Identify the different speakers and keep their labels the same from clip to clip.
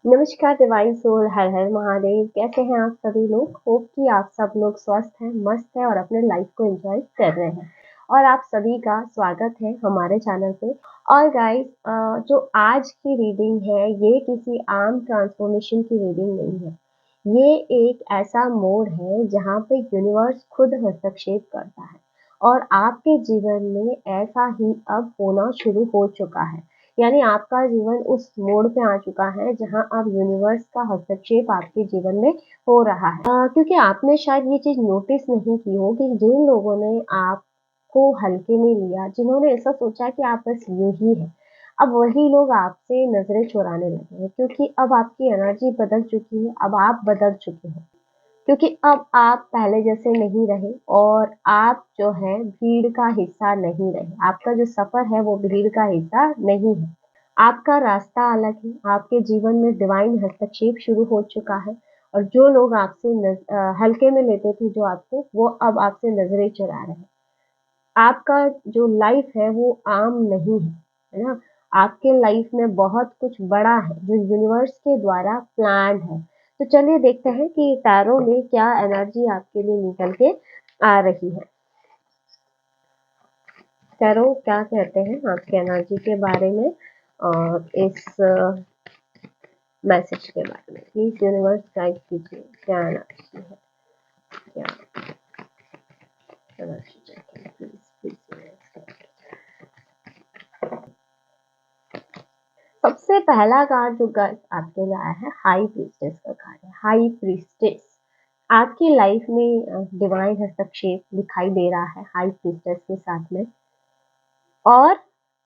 Speaker 1: नमस्कार divine soul, हर हर महादेव। कैसे हैं आप सभी लोग? होप कि आप सब लोग स्वस्थ हैं, मस्त हैं और अपने लाइफ को एंजॉय कर रहे हैं। और आप सभी का स्वागत है हमारे चैनल पे। और गाइस, जो आज की रीडिंग है ये किसी आम ट्रांसफॉर्मेशन की रीडिंग नहीं है। ये एक ऐसा मोड़ है जहाँ पे यूनिवर्स खुद हस्तक्षेप करता है और आपके जीवन में ऐसा ही अब होना शुरू हो चुका है। यानी आपका जीवन उस मोड़ पे आ चुका है जहां अब यूनिवर्स का हस्तक्षेप आपके जीवन में हो रहा है। क्योंकि आपने शायद ये चीज नोटिस नहीं की हो कि जिन लोगों ने आपको हल्के में लिया, जिन्होंने ऐसा सोचा कि आप बस यूं ही है, अब वही लोग आपसे नजरें चुराने लगे हैं। क्योंकि अब आपकी एनर्जी बदल चुकी है, अब आप बदल चुके हैं। क्योंकि अब आप पहले जैसे नहीं रहे और आप जो है भीड़ का हिस्सा नहीं रहे। आपका जो सफर है वो भीड़ का हिस्सा नहीं है। आपका रास्ता अलग है। आपके जीवन में डिवाइन हस्तक्षेप शुरू हो चुका है। और जो लोग आपसे हल्के में लेते थे जो आपको, वो अब आपसे नजरें चुरा रहे हैं। आपका जो लाइफ है वो आम नहीं है ना? आपके लाइफ में बहुत कुछ बड़ा है जो यूनिवर्स के द्वारा प्लान्ड है। तो चलिए देखते हैं कि टैरो में क्या एनर्जी आपके लिए निकल के आ रही है। टैरो क्या कहते हैं आपके एनर्जी के बारे में और इस मैसेज के बारे में। प्लीज यूनिवर्स गाइड कीजिए, क्या एनर्जी है, क्या एनर्जी चाहिए, प्लीज प्लीज। सबसे पहला कार्ड जो गाइस आपके लिए आया है, हाई प्रीस्टेस का कार्ड है। हाई प्रीस्टेस आपकी लाइफ में डिवाइन हस्तक्षेप दिखाई दे रहा है हाई प्रीस्टेस के साथ में। और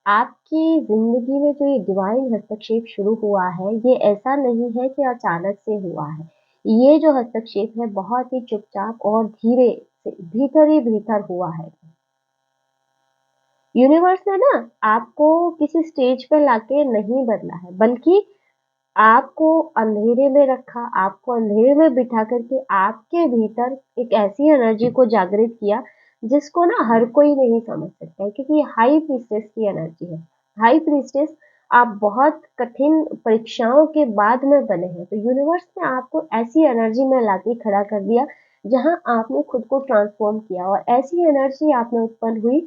Speaker 1: आपकी जिंदगी में जो ये डिवाइन हस्तक्षेप शुरू हुआ है, ये ऐसा नहीं है कि अचानक से हुआ है। ये जो हस्तक्षेप है बहुत ही चुपचाप और धीरे से भीतर ही भीतर हुआ है। यूनिवर्स ने ना आपको किसी स्टेज पे लाके नहीं बदला है, बल्कि आपको अंधेरे में रखा, आपको अंधेरे में बिठा करके आपके भीतर एक ऐसी एनर्जी को जागृत किया जिसको ना हर कोई नहीं समझ सकता है। क्योंकि ये हाई प्रीस्टेस की एनर्जी है। हाई प्रीस्टेस, आप बहुत कठिन परीक्षाओं के बाद में बने हैं, तो यूनिवर्स ने आपको ऐसी एनर्जी में लाके खड़ा कर दिया जहां आपने खुद को ट्रांसफॉर्म किया और ऐसी एनर्जी आप में उत्पन्न हुई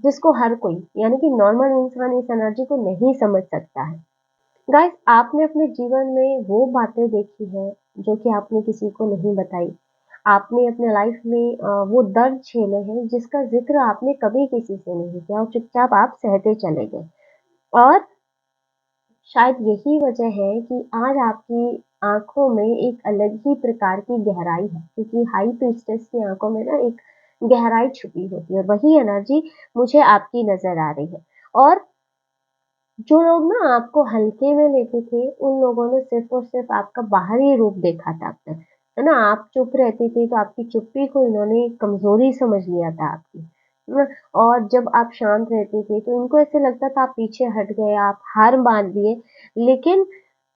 Speaker 1: जिसको हर कोई, यानी कि नॉर्मल इंसान इस एनर्जी को नहीं समझ सकता है। गाइस, आपने अपने जीवन में वो बातें देखी हैं जो कि आपने किसी को नहीं बताई। आपने अपने लाइफ में वो दर्द झेले हैं जिसका जिक्र आपने कभी किसी से नहीं किया और चुपचाप आप सहते चले गए। और शायद यही वजह है कि आज आपकी आंखों में एक अलग ही प्रकार की गहराई है। क्योंकि हाई प्रीस्टेस की आंखों में ना एक गहराई छुपी होती है और वही एनर्जी मुझे आपकी नजर आ रही है। और जो लोग ना आपको हल्के में लेते थे, उन लोगों ने सिर्फ और सिर्फ आपका बाहरी रूप देखा था अब तक, है ना? आप चुप रहती थी तो आपकी चुप्पी को इन्होंने कमजोरी समझ लिया था आपकी, है ना? और जब आप शांत रहती थी तो इनको ऐसे लगता था आप पीछे हट गए, आप हार मान लिए। लेकिन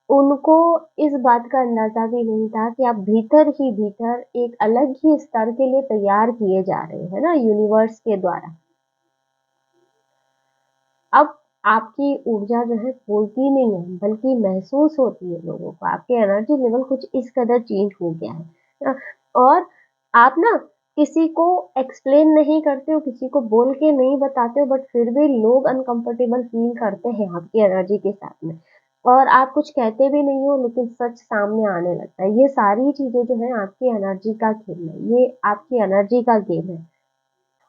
Speaker 1: उनको इस बात का अंदाजा भी नहीं था कि आप भीतर ही भीतर एक अलग ही स्तर के लिए तैयार किए जा रहे हैं, है ना, यूनिवर्स के द्वारा। अब आपकी ऊर्जा जो है बोलती नहीं है बल्कि महसूस होती है लोगों को। आपके एनर्जी लेवल कुछ इस कदर चेंज हो गया है ना? और आप ना किसी को एक्सप्लेन नहीं करते हो, किसी को बोल के नहीं बताते हो, बट फिर भी लोग अनकंफर्टेबल फील करते हैं आपकी एनर्जी के साथ में। और आप कुछ कहते भी नहीं हो लेकिन सच सामने आने लगता है। ये सारी चीजें जो है आपकी एनर्जी का खेल है, ये आपकी एनर्जी का गेम है।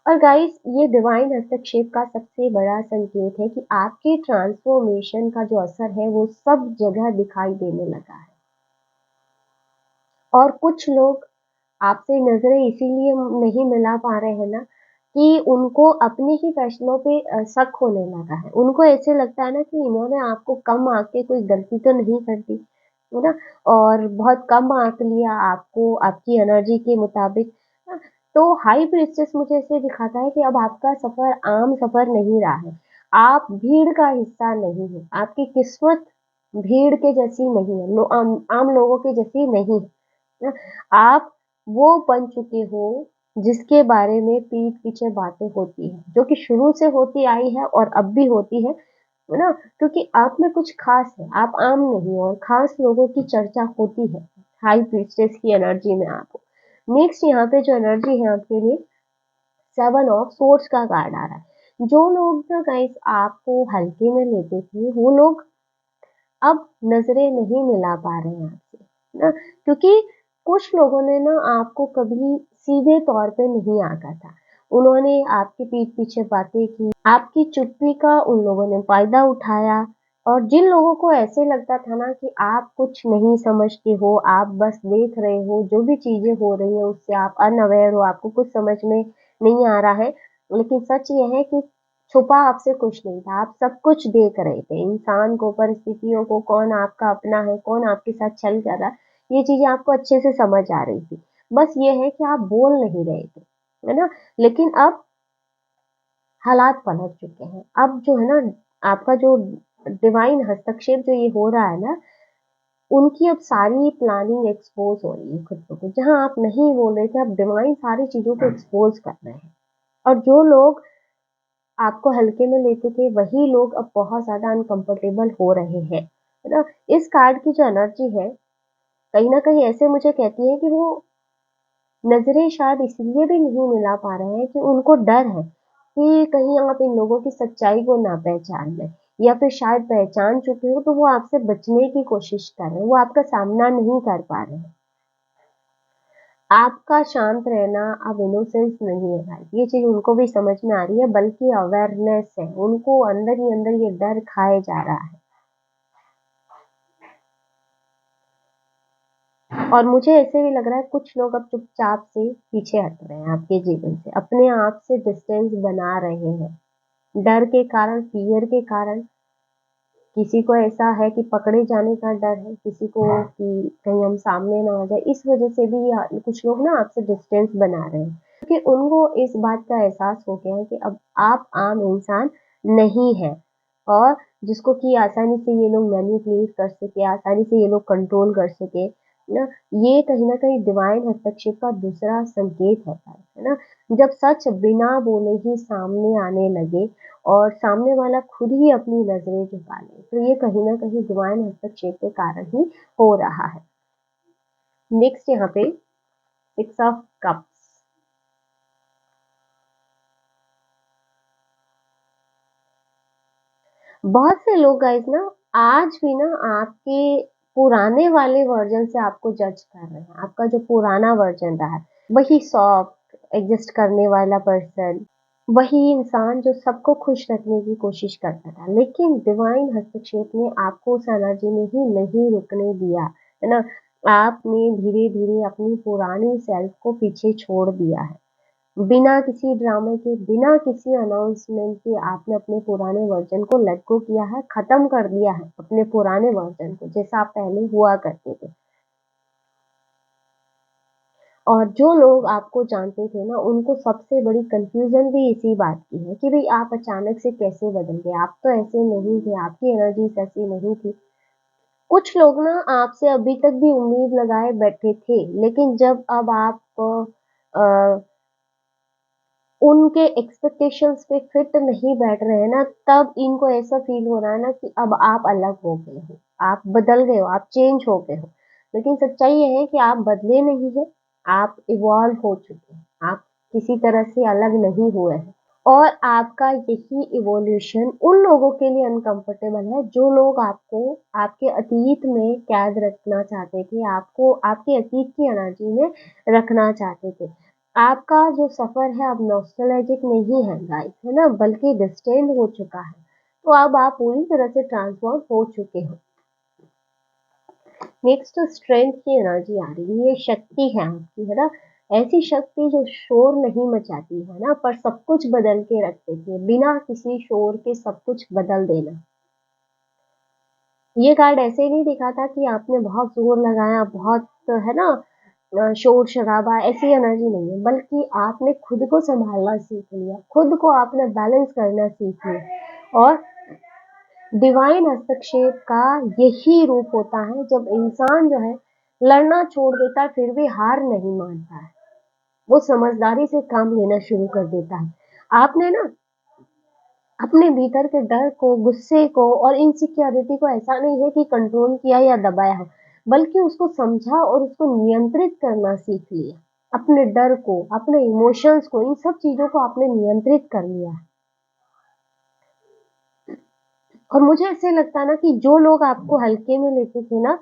Speaker 1: और गाइस, ये डिवाइन हस्तक्षेप का सबसे बड़ा संकेत है कि आपके ट्रांसफॉर्मेशन का जो असर है वो सब जगह दिखाई देने लगा है। और कुछ लोग आपसे नजरें इसीलिए नहीं मिला पा रहे हैं ना कि उनको अपने ही फैसलों पे शक होने लगा है। उनको ऐसे लगता है ना कि इन्होंने आपको कम आंक के कोई गलती तो नहीं कर दी, है ना? और बहुत कम आंक लिया आपको आपकी एनर्जी के मुताबिक। तो हाई प्रीस्टेस मुझे ऐसे दिखाता है कि अब आपका सफर आम सफर नहीं रहा है। आप भीड़ का हिस्सा नहीं है। आपकी किस्मत भीड़ के जैसी नहीं है, आम लोगों के जैसी नहीं है। आप वो बन चुके हो जिसके बारे में पीठ पीछे बातें होती हैं, जो कि शुरू से होती आई है और अब भी होती है। है ना? क्योंकि आप में कुछ खास है, आप आम नहीं हो और खास लोगों की चर्चा होती है हाई प्रीस्टेस की एनर्जी में आप हो। नेक्स्ट यहाँ पे जो एनर्जी है आपके लिए 7 ऑफ सोर्स का कार्ड आ रहा है। जो लोग ना गाइस आपको हल्के में लेते थे, वो लोग अब नजरें नहीं मिला पा रहे हैं आपसे, है ना? क्योंकि कुछ लोगों ने ना आपको कभी सीधे तौर पे नहीं आका था। उन्होंने आपके पीठ पीछे बातें की, आपकी चुप्पी का उन लोगों ने फायदा उठाया और जिन लोगों को ऐसे लगता था ना कि आप कुछ नहीं समझते हो, आप बस देख रहे हो, जो भी चीजें हो रही है उससे आप अनअवेयर हो, आपको कुछ समझ में नहीं आ रहा है। लेकिन सच ये है कि छुपा आपसे कुछ नहीं था, आप सब कुछ देख रहे थे। इंसान को, परिस्थितियों को, कौन आपका अपना है, कौन आपके साथ छल कर रहा है, ये चीज़ें आपको अच्छे से समझ आ रही थी। बस ये है कि आप बोल नहीं रहे थे, है ना? लेकिन अब हालात पलट चुके हैं। अब जो है ना, आपका जो डिवाइन हस्तक्षेप जो ये हो रहा है ना, उनकी अब सारी प्लानिंग एक्सपोज़ हो रही है खुद ब खुद। जहाँ आप नहीं बोल रहे थे, अब डिवाइन सारी चीज़ों को एक्सपोज़ कर रहे हैं। और जो लोग आपको हल्के में लेते थे, वही लोग अब बहुत ज़्यादा अनकंफर्टेबल हो रहे हैं, है ना? इस कार्ड की जो एनर्जी है, कहीं न कहीं ऐसे मुझे कहती है कि वो नज़रें शायद इसलिए भी नहीं मिला पा रहे हैं कि उनको डर है कि कहीं आप इन लोगों की सच्चाई को ना पहचान लें या फिर शायद पहचान चुके हो तो वो आपसे बचने की कोशिश कर रहे हैं, वो आपका सामना नहीं कर पा रहे हैं। आपका शांत रहना अब इनोसेंस नहीं है गाइस, ये चीज़ उनको भी समझ में आ रही है, बल्कि अवेयरनेस है, उनको अंदर ही अंदर ये डर खाए जा रहा है। और मुझे ऐसे भी लग रहा है कुछ लोग अब चुपचाप से पीछे हट रहे हैं आपके जीवन से, अपने आप से डिस्टेंस बना रहे हैं। डर के कारण, फ़ियर के कारण, किसी को ऐसा है कि पकड़े जाने का डर है, किसी को कि कहीं हम सामने ना आ जाए, इस वजह से भी कुछ लोग ना आपसे डिस्टेंस बना रहे हैं। क्योंकि उनको इस बात का एहसास हो गया है कि अब आप आम इंसान नहीं हैं और जिसको कि आसानी से ये लोग मैनिपुलेट कर सके, आसानी से ये लोग कंट्रोल कर सके, ना, ये कहीं न कहीं डिवाइन हस्तक्षेप का दूसरा संकेत है ना? जब सच बिना बोले ही सामने आने लगे और सामने वाला खुद ही अपनी नज़रें झुका ले, तो ये कहीं न कहीं डिवाइन हस्तक्षेप के कारण ही हो रहा है। नेक्स्ट यहाँ पे 6 ऑफ कप्स। बहुत से लोग गाइस ना आज भी ना आपके पुराने वाले वर्ज़न से आपको जज कर रहे हैं। आपका जो पुराना वर्ज़न रहा है, वही सॉफ्ट, एडजस्ट करने वाला पर्सन, वही इंसान जो सबको खुश रखने की कोशिश करता था, लेकिन डिवाइन हस्तक्षेप ने आपको उस एनर्जी में ही नहीं रुकने दिया, है ना? आपने धीरे-धीरे अपनी पुरानी सेल्फ को पीछे छोड़ दिया है। बिना किसी ड्रामे के, बिना किसी अनाउंसमेंट के आपने अपने पुराने वर्ज़न को लेट गो किया है, खत्म कर दिया है अपने पुराने वर्ज़न को, जैसा आप पहले हुआ करते थे। और जो लोग आपको जानते थे ना, उनको सबसे बड़ी कन्फ्यूज़न भी इसी बात की है कि भई आप अचानक से कैसे बदल गए? आप तो ऐसे नहीं थे, आपकी एनर्जीज़ ऐसी नहीं थी। कुछ लोग ना आपसे अभी तक भी उम्मीद लगाए बैठे थे, लेकिन जब अब आप अ, उनके एक्सपेक्टेशंस पे फिट नहीं बैठ रहे हैं ना, तब इनको ऐसा फ़ील हो रहा है ना कि अब आप अलग हो गए हो, आप बदल गए हो, आप चेंज हो गए हो। लेकिन सच्चाई ये है कि आप बदले नहीं हैं, आप इवॉल्व हो चुके हैं, आप किसी तरह से अलग नहीं हुए हैं। और आपका यही इवोल्यूशन उन लोगों के लिए अनकम्फर्टेबल है, जो लोग आपको आपके अतीत में कैद रखना चाहते थे, आपको आपके अतीत की एनर्जी में रखना चाहते थे। आपका जो सफ़र है अब नॉस्टैल्जिक नहीं है गाइस, है ना? बल्कि डिस्टेंड हो चुका है। तो अब आप पूरी तरह से ट्रांसफ़ॉर्म हो चुके हो। नेक्स्ट स्ट्रेंथ की एनर्जी आ रही है, ये शक्ति है आपकी, है ना? ऐसी शक्ति जो शोर नहीं मचाती है ना, पर सब कुछ बदल के रख देती है, बिना किसी शोर के सब कुछ बदल देना। ये कार्ड ऐसे नहीं दिखा था कि आपने बहुत ज़ोर लगाया, बहुत, है ना, शोर-शराबा, ऐसी एनर्जी नहीं है, बल्कि आपने खुद को सँभालना सीख लिया, खुद को आपने बैलेंस करना सीख लिया। और डिवाइन हस्तक्षेप का यही रूप होता है जब इंसान जो है लड़ना छोड़ देता है फिर भी हार नहीं मानता है। वो समझदारी से काम लेना शुरू कर देता है। आपने ना अपने भीतर के डर को, गुस्से को और इनसिक्योरिटी को ऐसा नहीं है कि कंट्रोल किया या दबाया हो, बल्कि उसको समझा और उसको नियंत्रित करना सीख लिया। अपने डर को, अपने इमोशंस को, इन सब चीज़ों को आपने नियंत्रित कर लिया है। और मुझे ऐसे लगता है ना कि जो लोग आपको हल्के में लेते थे ना,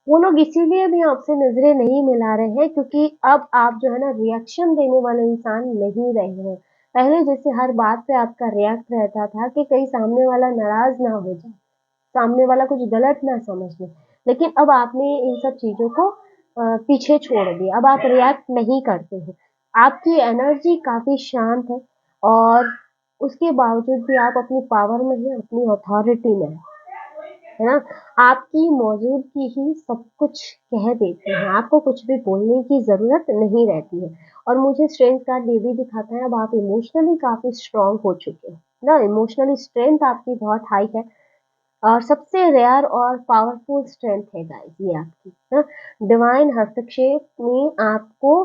Speaker 1: वो लोग इसीलिए भी आपसे नज़रें नहीं मिला रहे हैं क्योंकि अब आप जो है ना रिएक्शन देने वाले इंसान नहीं रहे हैं। पहले जैसे हर बात पे आपका रिएक्ट रहता था कि कहीं सामने वाला नाराज़ ना हो जाए, सामने वाला कुछ गलत ना समझ ले। लेकिन अब आपने इन सब चीज़ों को पीछे छोड़ दिया। अब आप रिएक्ट नहीं करते हो। आपकी एनर्जी काफ़ी शांत है और उसके बावजूद भी आप अपनी पावर में हैं, अपनी अथॉरिटी में हैं। है ना? आपकी मौजूदगी ही सब कुछ कह देती है, आपको कुछ भी बोलने की ज़रूरत नहीं रहती है। और मुझे स्ट्रेंथ कार्ड ये भी दिखाता है अब आप इमोशनली काफ़ी स्ट्रॉन्ग हो चुके हो, ना? इमोशनली स्ट्रेंथ आपकी बहुत हाई है और सबसे रेयर और पावरफुल स्ट्रेंथ है गाइस ये आपकी, ना? डिवाइन हस्तक्षेप ने आपको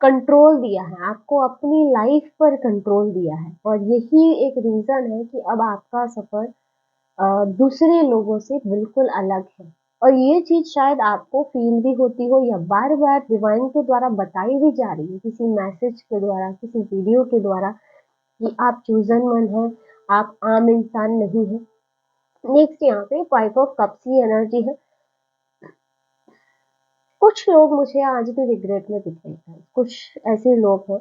Speaker 1: कंट्रोल दिया है, आपको अपनी लाइफ पर कंट्रोल दिया है और यही एक रीज़न है कि अब आपका सफ़र दूसरे लोगों से बिल्कुल अलग है। और ये चीज़ शायद आपको फ़ील भी होती हो या बार-बार डिवाइन के द्वारा बताई भी जा रही है, किसी मैसेज के द्वारा, किसी वीडियो के द्वारा कि आप चूज़न वन हैं, आप आम इंसान नहीं हैं। नेक्स्ट यहाँ पे 5 ऑफ कप्स की एनर्जी है। कुछ लोग मुझे आज भी रिग्रेट में दिख रहे हैं। कुछ ऐसे लोग हैं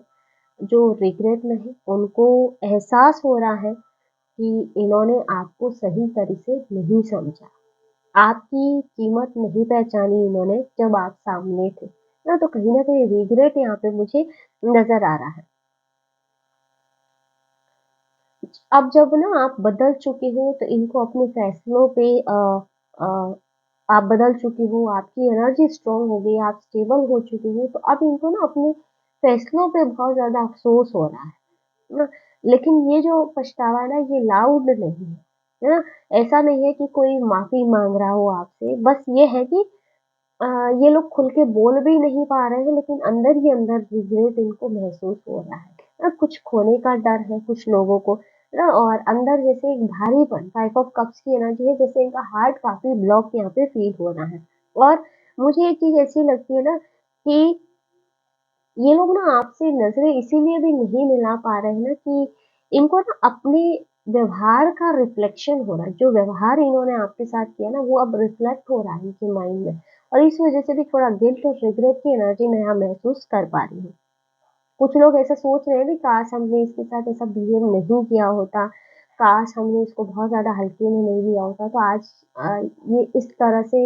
Speaker 1: जो रिग्रेट में हैं, उनको एहसास हो रहा है कि इन्होंने आपको सही तरह से नहीं समझा। आपकी कीमत नहीं पहचानी इन्होंने जब आप सामने थे, ना? तो कहीं न कहीं रिग्रेट यहाँ पे मुझे नज़र आ रहा है। अब जब ना आप बदल चुके हो तो इनको अपने फैसलों पे अ, आप बदल चुके हो, आपकी एनर्जी स्ट्रॉन्ग हो गई, आप स्टेबल हो चुके हो, तो अब इनको ना अपने फैसलों पे बहुत ज़्यादा अफ़सोस हो रहा है ना? लेकिन ये जो पछतावा है ना, ये लाउड नहीं है ना? ऐसा नहीं है कि कोई माफ़ी माँग रहा हो आपसे, बस ये है कि अ, ये लोग खुल के बोल भी नहीं पा रहे हैं लेकिन अंदर ही अंदर रिग्रेट इनको महसूस हो रहा है ना? कुछ खोने का डर है कुछ लोगों को ना और अंदर जैसे एक भारीपन 5 ऑफ कप्स की एनर्जी है जैसे इनका हार्ट काफ़ी ब्लॉक यहाँ पे फ़ील हो रहा है। और मुझे एक चीज़ ऐसी लगती है ना कि ये लोग ना आपसे नज़रें इसीलिए भी नहीं मिला पा रहे हैं ना कि इनको ना अपने व्यवहार का रिफ्लेक्शन हो रहा है। जो व्यवहार इन्होंने आपके साथ किया ना वो अब रिफ्लेक्ट हो रहा है इनके माइंड में और इस वज़ह से भी थोड़ा गिल्ट और रिग्रेट की एनर्जी मैं यहाँ महसूस कर पा रही हूँ। कुछ लोग ऐसा सोच रहे हैं भी काश हमने इसके साथ ऐसा बिहेव नहीं किया होता, काश हमने इसको बहुत ज़्यादा हल्के में नहीं लिया होता तो आज ये इस तरह से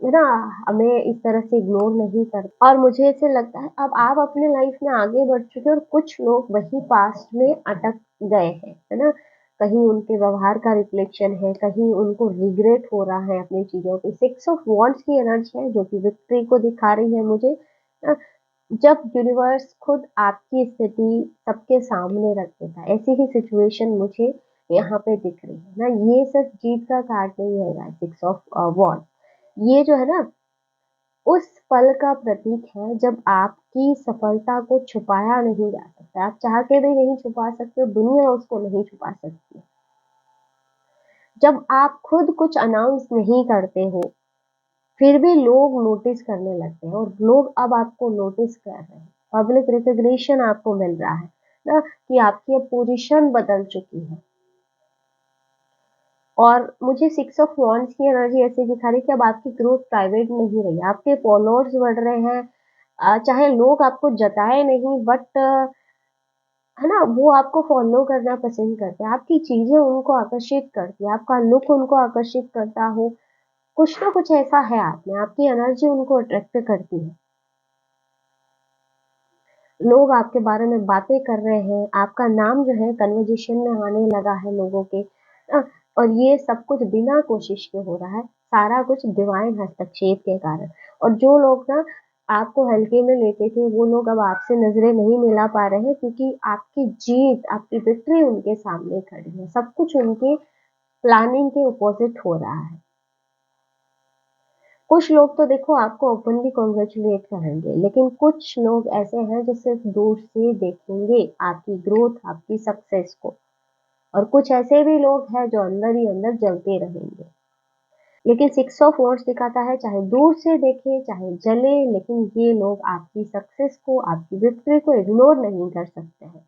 Speaker 1: है ना हमें इस तरह से इग्नोर नहीं कर और मुझे ऐसे लगता है अब आप अपने लाइफ में आगे बढ़ चुके हैं और कुछ लोग वही पास्ट में अटक गए हैं, है ना? कहीं उनके व्यवहार का रिफ्लेक्शन है, कहीं उनको रिग्रेट हो रहा है अपनी चीज़ों पे। 6 ऑफ वांड्स की एनर्जी है जो कि विक्ट्री को दिखा रही है मुझे। अ, जब यूनिवर्स खुद आपकी स्थिति सबके सामने रख देता है, ऐसी ही सिचुएशन मुझे यहाँ पे दिख रही है ना। ये सिर्फ जीत का कार्ड नहीं है गाइस, 6 ऑफ वॉन्ड ये जो है ना उस पल का प्रतीक है जब आपकी सफलता को छुपाया नहीं जा सकता। आप चाह के भी नहीं छुपा सकते, दुनिया उसको नहीं छुपा सकती। जब आप खुद कुछ अनाउंस नहीं करते हो, फिर भी लोग नोटिस करने लगते हैं और लोग अब आपको नोटिस कर रहे हैं। पब्लिक रिकॉग्निशन आपको मिल रहा है ना कि आपकी अब पोजीशन बदल चुकी है। और मुझे 6 ऑफ वांड्स की एनर्जी ऐसे दिखा रही है कि अब आपकी ग्रोथ प्राइवेट नहीं रही, आपके फॉलोअर्स बढ़ रहे हैं। चाहे लोग आपको जताए नहीं बट है ना वो आपको फॉलो करना पसंद करते हैं, आपकी चीजें उनको आकर्षित करती है, आपका लुक उनको आकर्षित करता हो, कुछ ना कुछ ऐसा है आप में, आपकी एनर्जी उनको अट्रैक्ट करती है। लोग आपके बारे में बातें कर रहे हैं, आपका नाम जो है कन्वर्जेशन में आने लगा है लोगों के अ, और ये सब कुछ बिना कोशिश के हो रहा है, सारा कुछ डिवाइन हस्तक्षेप के कारण। और जो लोग ना आपको हल्के में लेते थे, वो लोग अब आपसे नज़रें नहीं मिला पा रहे हैं क्योंकि आपकी जीत, आपकी विक्ट्री उनके सामने खड़ी है। सब कुछ उनके प्लानिंग के अपोज़िट हो रहा है। कुछ लोग तो देखो आपको ओपनली कांग्रेचुलेट करेंगे, लेकिन कुछ लोग ऐसे हैं जो सिर्फ दूर से देखेंगे आपकी ग्रोथ, आपकी सक्सेस को और कुछ ऐसे भी लोग हैं जो अंदर ही अंदर जलते रहेंगे। लेकिन 6 ऑफ वॉन्ड्स दिखाता है चाहे दूर से देखे, चाहे जले, लेकिन ये लोग आपकी सक्सेस को, आपकी विक्ट्री को इग्नोर नहीं कर सकते हैं।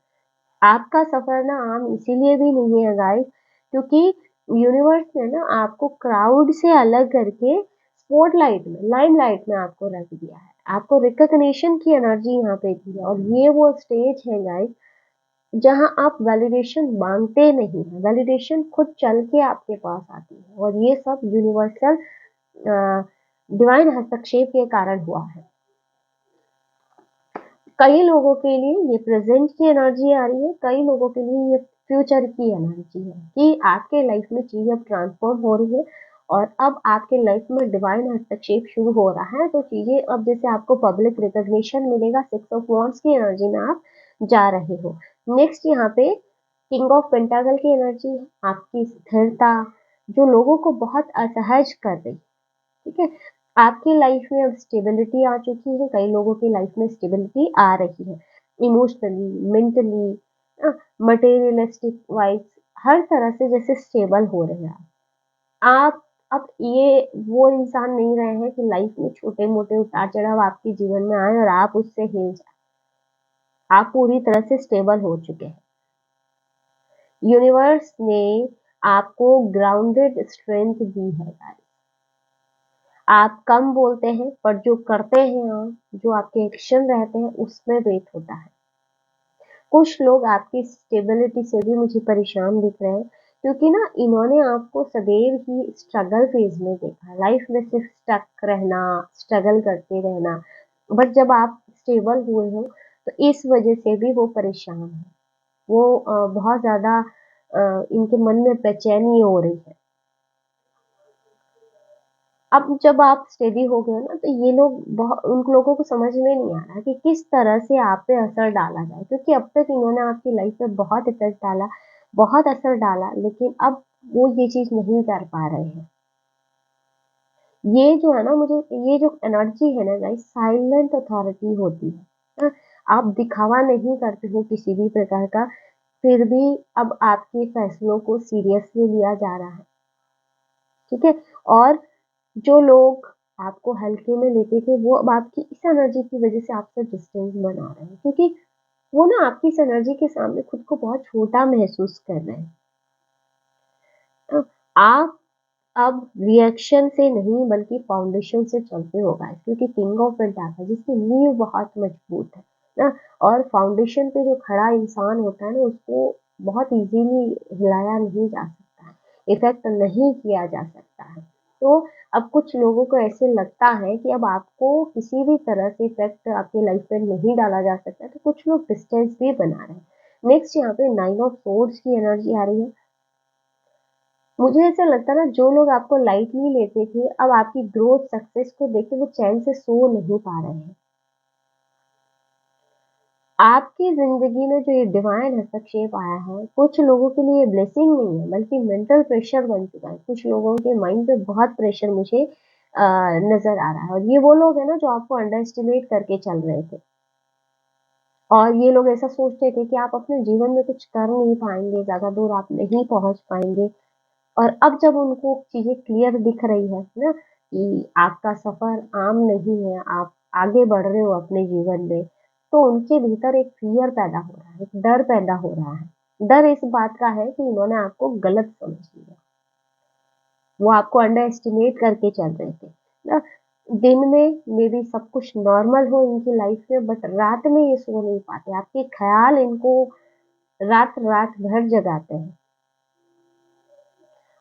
Speaker 1: आपका सफर ना आम इसीलिए भी नहीं है गाइस, क्योंकि यूनिवर्स ने ना आपको क्राउड से अलग करके स्पॉटलाइट में, लाइमलाइट में आपको रख दिया है। आपको रिकॉग्निशन की एनर्जी यहाँ पे दी है, और ये वो स्टेज है गाइस जहाँ आप वैलिडेशन मांगते नहीं हैं, वैलिडेशन खुद चल के आपके पास आती है, और ये सब यूनिवर्सल डिवाइन हस्तक्षेप के कारण हुआ है। कई लोगों के लिए ये प्रेजेंट की एनर्जी आ रही है, कई लोगों के लिए ये फ्यूचर की एनर्जी है कि आपके लाइफ में चीजें अब ट्रांसफॉर्म हो रही है, और अब आपके लाइफ में डिवाइन हस्तक्षेप शुरू हो रहा है। तो चीजें अब जैसे आपको पब्लिक रिकॉग्निशन मिलेगा, 6 ऑफ वॉन्ड्स की एनर्जी में आप जा रहे हो। नेक्स्ट यहाँ पे किंग ऑफ पेंटाकल की एनर्जी है, आपकी स्थिरता जो लोगों को बहुत असहज कर रही है। ठीक है, आपकी लाइफ में अब स्टेबिलिटी आ चुकी है, कई लोगों की लाइफ में स्टेबिलिटी आ रही है, इमोशनली, मेंटली, मटेरियलिस्टिक वाइज, हर तरह से जैसे स्टेबल हो रहे हैं आप। अब ये वो इंसान नहीं रहे हैं कि लाइफ में छोटे मोटे उतार चढ़ाव आपके जीवन में आए और आप उससे हिल जाए। आप पूरी तरह से स्टेबल हो चुके हैं। यूनिवर्स ने आपको ग्राउंडेड स्ट्रेंथ दी है guys। आप कम बोलते हैं, पर जो करते हैं आप, जो आपके एक्शन रहते हैं, उसमें वेट होता है। कुछ लोग आपकी स्टेबिलिटी से भी मुझे परेशान दिख रहे हैं, क्योंकि ना इन्होंने आपको सदैव ही स्ट्रगल फेज में देखा, लाइफ में सिर्फ स्टक रहना, स्ट्रगल करते रहना। बट जब आप स्टेबल हुए हो, तो इस वजह से भी वो परेशान है। वो बहुत ज्यादा इनके मन में बेचैनी हो रही है। अब जब आप स्टेडी हो गए हो ना, तो ये लोग बहुत, उन लोगों को समझ में नहीं आ रहा कि किस तरह से आप पे असर डाला जाए, क्योंकि अब तक इन्होंने आपकी लाइफ पे बहुत इफेक्ट डाला, बहुत असर डाला, लेकिन अब वो ये चीज नहीं कर पा रहे हैं। ये जो है ना, मुझे ये जो एनर्जी है ना गाइस, साइलेंट अथॉरिटी होती है ना। आप दिखावा नहीं करते हो किसी भी प्रकार का, फिर भी अब आपके फैसलों को सीरियसली लिया जा रहा है। ठीक है, और जो लोग आपको हल्के में लेते थे, वो अब आपकी इस एनर्जी की वजह से आपसे डिस्टेंस बना रहे हैं, क्योंकि वो ना आपकी इस एनर्जी के सामने खुद को बहुत छोटा महसूस कर रहे हैं। तो आप अब रिएक्शन से नहीं बल्कि फाउंडेशन से चलते हो गाइस, क्योंकि किंग ऑफ पेंटाकल जिसकी नींव बहुत मजबूत है ना, और फाउंडेशन पे जो खड़ा इंसान होता है ना, उसको बहुत इजीली हिलाया नहीं जा सकता है, इफेक्ट नहीं किया जा सकता है। तो अब कुछ लोगों को ऐसे लगता है कि अब आपको किसी भी तरह से इफेक्ट आपकी लाइफ में नहीं डाला जा सकता है, तो कुछ लोग डिस्टेंस भी बना रहे हैं। नेक्स्ट यहाँ पे 9 ऑफ सोर्ड्स की एनर्जी आ रही है। मुझे ऐसा लगता है ना, जो लोग आपको लाइटली लेते थे, अब आपकी ग्रोथ सक्सेस को देख के वो चैन से सो नहीं पा रहे हैं। आपकी जिंदगी में जो ये डिवाइन हस्तक्षेप आया है, कुछ लोगों के लिए ब्लेसिंग नहीं है बल्कि मेंटल प्रेशर बन चुका है। कुछ लोगों के माइंड पे बहुत प्रेशर मुझे नजर आ रहा है, और ये वो लोग हैं ना जो आपको अंडर एस्टिमेट करके चल रहे थे, और ये लोग ऐसा सोचते थे कि आप अपने जीवन में कुछ कर नहीं पाएंगे, ज्यादा दूर आप नहीं पहुंच पाएंगे। और अब जब उनको चीजें क्लियर दिख रही है ना कि आपका सफर आम नहीं है, आप आगे बढ़ रहे हो अपने जीवन में, तो उनके भीतर एक फियर पैदा हो रहा है, एक डर पैदा हो रहा है। डर इस बात का है कि इन्होंने आपको गलत समझ लिया, वो आपको अंडर एस्टिमेट करके चल रहे थे ना। दिन में मे बी सब कुछ नॉर्मल हो इनकी लाइफ में, बट रात में ये सो नहीं पाते, आपके ख्याल इनको रात रात भर जगाते हैं।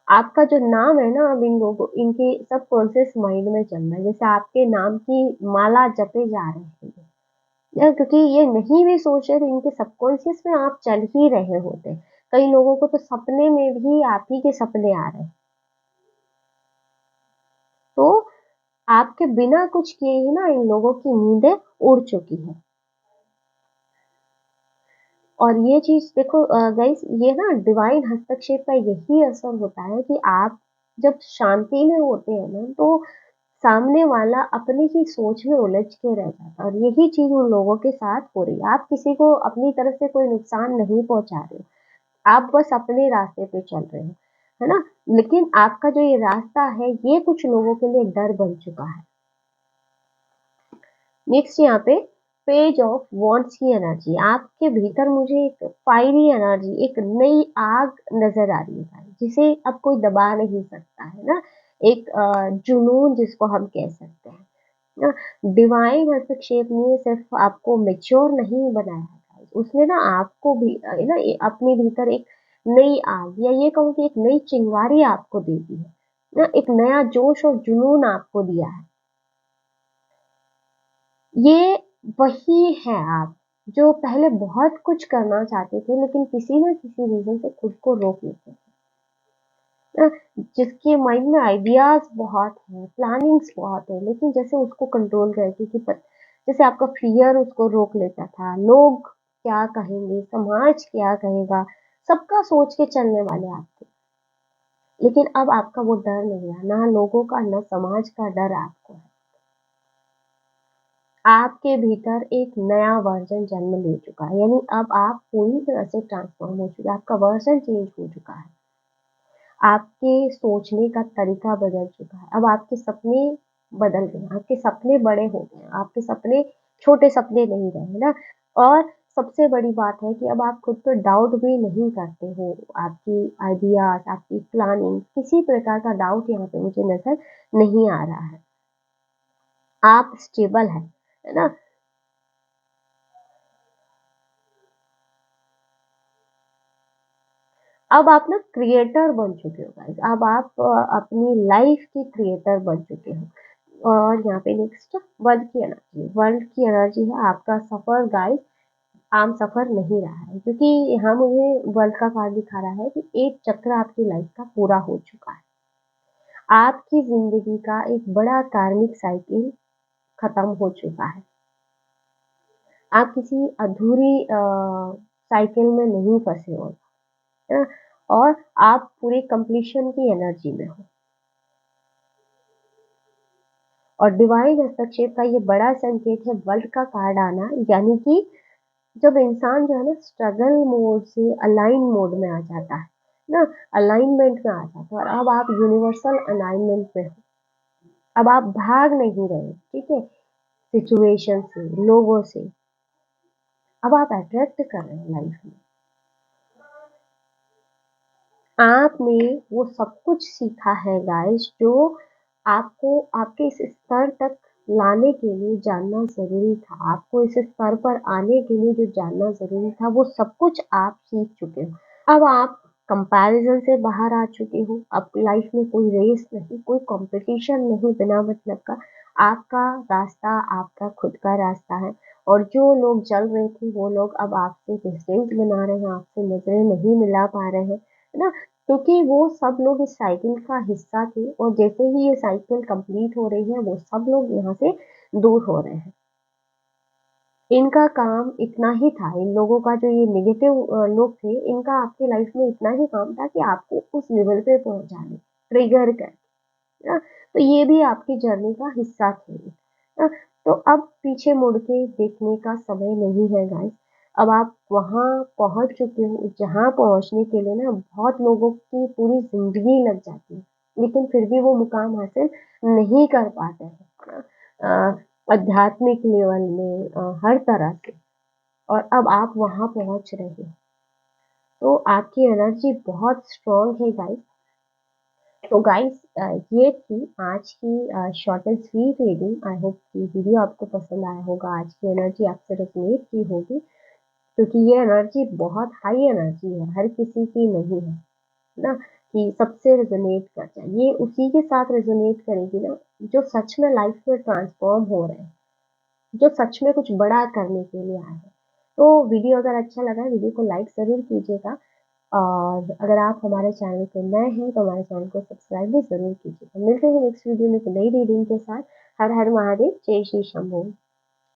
Speaker 1: आपका जो नाम है ना, अब इन लोगों, इनके सबकॉन्शियस माइंड में चल रहा है, जैसे आपके नाम की माला जपे जा रहे हैं क्योंकि ये नहीं भी सोच रहे, तो इनके सबकॉन्शियस में आप चल ही रहे होते। कई लोगों को तो सपने में भी आप ही के सपने आ रहे हैं। तो आपके बिना कुछ किए ही ना इन लोगों की नींदें उड़ चुकी है। और ये चीज देखो गाइस, ये ना डिवाइन हस्तक्षेप का यही असर होता है कि आप जब शांति में होते हैं ना, तो सामने वाला अपनी ही सोच में उलझ के रह जाता है, और यही चीज उन लोगों के साथ हो रही है। आप किसी को अपनी तरफ से कोई नुकसान नहीं पहुंचा रहे हो, आप बस अपने रास्ते पे चल रहे हो, है ना? लेकिन आपका जो ये रास्ता है, ये कुछ लोगों के लिए डर बन चुका है। नेक्स्ट यहाँ पे पेज ऑफ वॉन्ट्स की एनर्जी, आपके भीतर मुझे एक फायरी एनर्जी, एक नई आग नजर आ रही है जिसे अब कोई दबा नहीं सकता, है ना? एक जुनून जिसको हम कह सकते हैं ना। डिवाइन हस्तक्षेप ने सिर्फ आपको मेच्योर नहीं बनाया है, उसने ना आपको भी है ना अपने भीतर एक नई आग, या ये कहूँ कि एक नई चिंगारी आपको दे दी है ना, एक नया जोश और जुनून आपको दिया है। ये वही है आप जो पहले बहुत कुछ करना चाहते थे, लेकिन किसी ना किसी रीजन से खुद को रोक लेते थे ना। जिसके माइंड में आइडियाज बहुत है, प्लानिंग्स बहुत है, लेकिन जैसे उसको कंट्रोल करके कि जैसे आपका फियर उसको रोक लेता था, लोग क्या कहेंगे, समाज क्या कहेगा, सबका सोच के चलने वाले आप थे। लेकिन अब आपका वो डर नहीं है, ना लोगों का ना समाज का डर आपको है। आपके भीतर एक नया वर्जन जन्म ले चुका है, यानी अब आप पूरी तरह से ट्रांसफॉर्म हो चुके हैं, आपका वर्जन चेंज हो चुका है, आपके सोचने का तरीका बदल चुका है। अब आपके सपने बदल गए हैं, आपके सपने बड़े हो गए हैं, आपके सपने छोटे सपने नहीं रहे, है ना? और सबसे बड़ी बात है कि अब आप खुद पे डाउट भी नहीं करते हो, आपकी आइडियाज, आपकी प्लानिंग, किसी प्रकार का डाउट यहाँ पे मुझे नजर नहीं आ रहा है। आप स्टेबल है ना? अब आप ना क्रिएटर बन चुके हो गाइस, अब आप अपनी लाइफ के क्रिएटर बन चुके हो। और यहाँ पे नेक्स्ट वर्ल्ड की एनर्जी, वर्ल्ड की एनर्जी है आपका सफर गाइस, आम सफर नहीं रहा है, क्योंकि यहाँ मुझे वर्ल्ड का कार्ड दिखा रहा है कि एक चक्र आपकी लाइफ का पूरा हो चुका है। आपकी जिंदगी का एक बड़ा कार्मिक साइकिल खत्म हो चुका है। आप किसी अधूरी साइकिल में नहीं फंसे हो, है ना? और आप पूरे कंप्लीशन की एनर्जी में हो। और डिवाइन हस्तक्षेप का ये बड़ा संकेत है वर्ल्ड का कार्ड आना, यानी कि जब इंसान जो है ना स्ट्रगल मोड से अलाइन मोड में आ जाता है ना, अलाइनमेंट में आ जाता है, और अब आप यूनिवर्सल अलाइनमेंट में हो। अब आप भाग नहीं रहे, ठीक है, सिचुएशन से, लोगों से। अब आप अट्रैक्ट कर रहे हैं लाइफ में। आपने वो सब कुछ सीखा है गाइस जो आपको आपके इस स्तर तक लाने के लिए जानना ज़रूरी था। आपको इस स्तर पर आने के लिए जो जानना ज़रूरी था, वो सब कुछ आप सीख चुके हो। अब आप कंपैरिज़न से बाहर आ चुके हो। अब लाइफ में कोई रेस नहीं, कोई कॉम्पिटिशन नहीं बिना मतलब का। आपका रास्ता आपका खुद का रास्ता है, और जो लोग चल रहे थे, वो लोग अब आपसे डिस्टेंस बना रहे हैं, आपसे नज़रें नहीं मिला पा रहे हैं, है ना? क्योंकि वो सब लोग इस साइकिल का हिस्सा थे, और जैसे ही ये साइकिल कंप्लीट हो रही है, वो सब लोग यहाँ से दूर हो रहे हैं। इनका काम इतना ही था, इन लोगों का जो ये नेगेटिव लोग थे, इनका आपकी लाइफ में इतना ही काम था कि आपको उस लेवल पे पहुंचाने, ट्रिगर कर, ना? तो ये भी आपकी जर्नी का हिस्सा थे, ना? तो अब पीछे मुड़ के देखने का समय नहीं है गाइस। अब आप वहां पहुंच चुके हो जहां पहुंचने के लिए ना बहुत लोगों की पूरी जिंदगी लग जाती है, लेकिन फिर भी वो मुकाम हासिल नहीं कर पाते हैं ना? आध्यात्मिक लेवल में, हर तरह से। और अब आप वहां पहुंच रहे हो, तो आपकी एनर्जी बहुत स्ट्रांग है गाइस। तो गाइस, ये थी आज की short and sweet reading. I hope कि वीडियो आपको पसंद आया होगा, आज की एनर्जी आपसे रेजोनेट की होगी, क्योंकि ये एनर्जी बहुत हाई एनर्जी है, हर किसी की नहीं है ना कि सबसे रेजोनेट कर जाए। ये उसी के साथ रेजोनेट करेगी ना जो सच में लाइफ में ट्रांसफॉर्म हो रहे हैं, जो सच में कुछ बड़ा करने के लिए आए हैं। तो वीडियो अगर अच्छा लगा है, वीडियो को लाइक ज़रूर कीजिएगा, और अगर आप हमारे चैनल पे नए हैं तो हमारे चैनल को सब्सक्राइब भी ज़रूर कीजिएगा। मिलते हैं नेक्स्ट वीडियो में एक नई रीडिंग के साथ। हर हर महादेव, जय श्री शंभू।